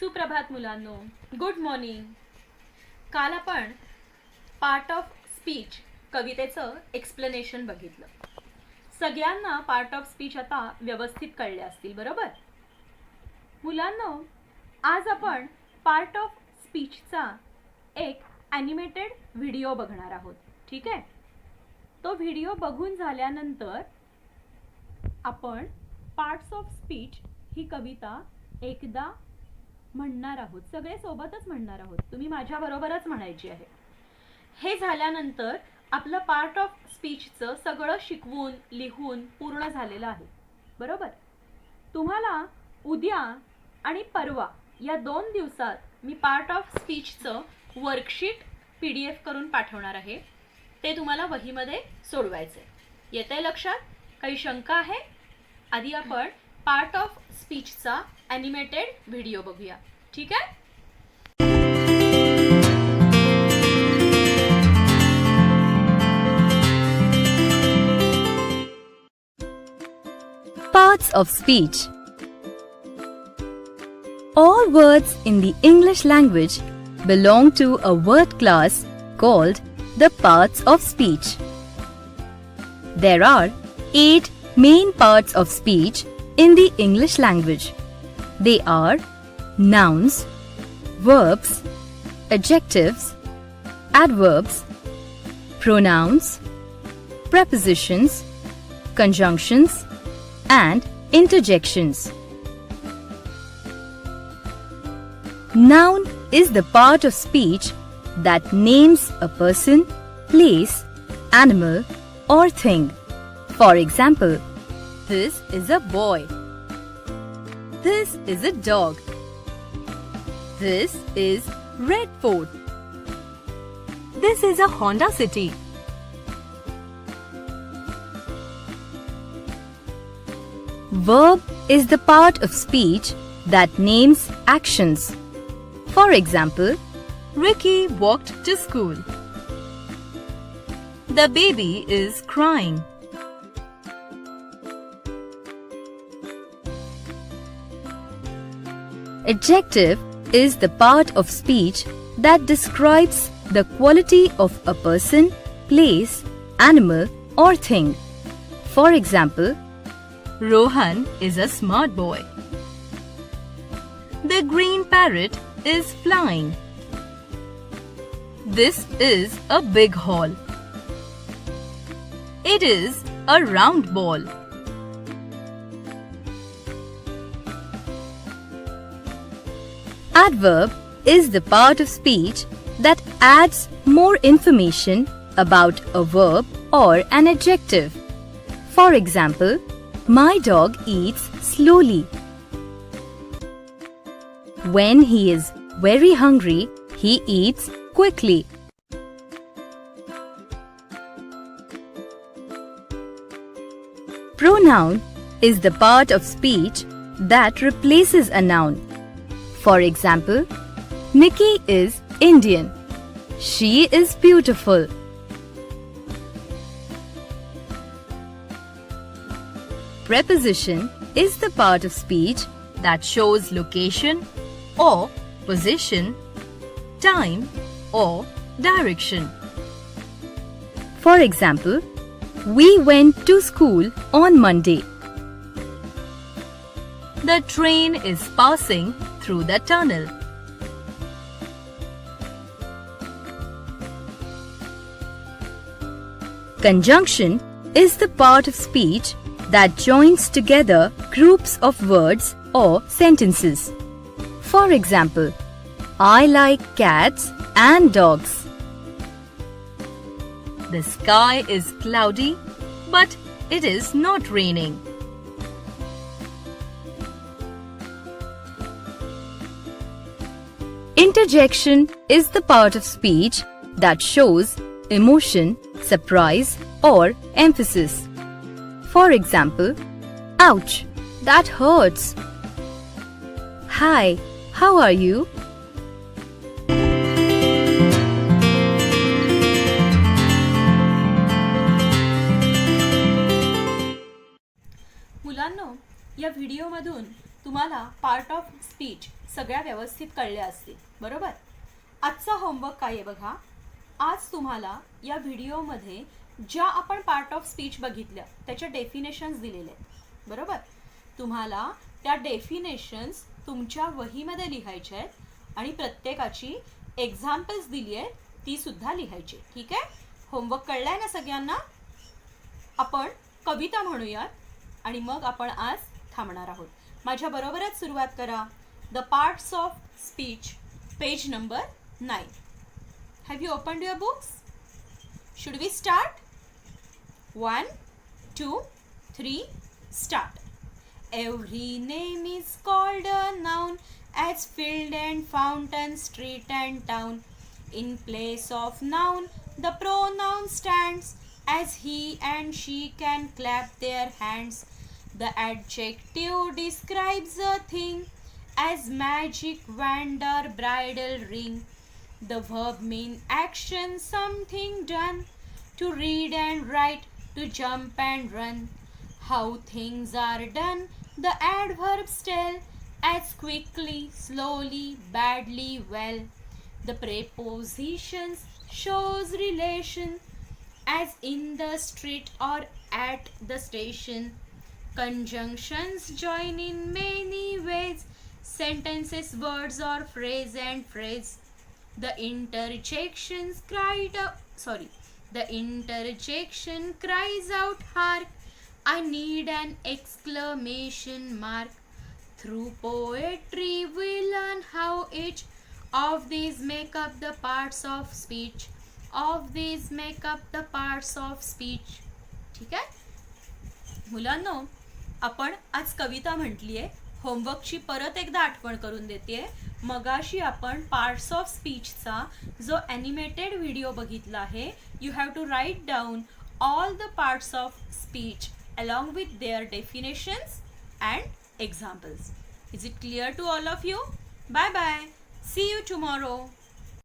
सुप्रभात मुलांनो, good morning. काल आपण पार्ट ऑफ स्पीच कवितेचं एक्सप्लेनेशन बघितलं. सगळ्यांना पार्ट ऑफ स्पीच आता व्यवस्थित कळले असतील, बरोबर? मुलांनो, आज आपण पार्ट ऑफ स्पीचचा एक ॲनिमेटेड व्हिडिओ बघणार आहोत. ठीक आहे? तो व्हिडिओ बघून झाल्यानंतर आपण पार्ट्स ऑफ स्पीच ही कविता एकदा म्हणणार आहोत. सगळे सोबतच म्हणणार आहोत. तुम्ही माझ्या बरोबरच म्हणायची आहे. हे झाल्यानंतर आपलं पार्ट ऑफ स्पीचचं सगळं शिकवून लिहून पूर्ण झालेलं आहे, बरोबर? तुम्हाला उद्या आणि परवा या 2 दिवसात मी पार्ट ऑफ स्पीचचं वर्कशीट PDF करून पाठवणार आहे. ते तुम्हाला वहीमध्ये सोडवायचे. येतंय लक्षात? काही शंका आहे? आधी आपण पार्ट ऑफ स्पीचचा ॲनिमेटेड व्हिडिओ बघूया. ठीक आहे? Parts of speech. All words in the English language belong to a word class called the parts of speech. There are 8 main parts of speech in the English language. They are nouns, verbs, adjectives, adverbs, pronouns, prepositions, conjunctions, and interjections. Noun is the part of speech that names a person, place, animal, or thing. For example, this is a boy. This is a dog. This is Red Fort. This is a Honda City. Verb is the part of speech that names actions. For example, Ricky walked to school. The baby is crying. Adjective is the part of speech that describes the quality of a person, place, animal, or thing. For example, Rohan is a smart boy. The green parrot is flying. This is a big hall. It is a round ball. Adverb is the part of speech that adds more information about a verb or an adjective. For example, my dog eats slowly. When he is very hungry, he eats quickly. Pronoun is the part of speech that replaces a noun. For example, Nikki is Indian. She is beautiful. Preposition is the part of speech that shows location or position, time or direction. For example, we went to school on Monday. The train is passing through the tunnel. Conjunction is the part of speech that joins together groups of words or sentences. For example, I like cats and dogs. The sky is cloudy, but it is not raining. Interjection is the part of speech that shows emotion, surprise, or emphasis. For example, ouch, that hurts. Hi, how are you? मुलांनो, या व्हिडिओमधून तुम्हाला part of speech सगळ्या व्यवस्थित कळल्या असतील, बरोबर. आजचा homework काय आहे बघा. आज तुम्हाला या व्हिडिओमध्ये ज्या आपण पार्ट ऑफ स्पीच बघितल्या त्याच्या डेफिनेशन्स दिलेले आहेत, बरोबर. तुम्हाला त्या डेफिनेशन्स तुमच्या वहीमध्ये लिहायच्या आहेत आणि प्रत्येकाची एक्झाम्पल्स दिली आहेत ती सुद्धा लिहायची. ठीक आहे, होमवर्क कळलाय ना सगळ्यांना. आपण कविता म्हणूयात आणि मग आपण आज थांबणार आहोत. माझ्या बरोबरच सुरुवात करा. The parts of speech, page number 9. Have you opened your books? Should we start? 1, 2, 3, start. Every name is called a noun, as field and fountain, street and town. In place of noun, the pronoun stands, as he and she can clap their hands. The adjective describes a thing, as magic wand or bridal ring. The verb mean action, something done, to read and write, to jump and run. How things are done, the adverbs tell, as quickly, slowly, badly, well. The prepositions shows relation, as in the street or at the station. Conjunctions join in many ways, sentences, words or phrase and phrase. The interjection cries out, hark! I need an exclamation mark. Through poetry we learn how each of these make up the parts of speech. ठीक आहे मुलांनो, आपण आज कविता म्हटली आहे. होमवर्कची परत एकदा आठवण करून देते. मगाशी आपण पार्ट्स ऑफ स्पीचचा जो ॲनिमेटेड व्हिडिओ बघितला आहे. You have to write down all the parts of speech along with their definitions and examples. Is it clear to all of you? Bye bye. See you tomorrow.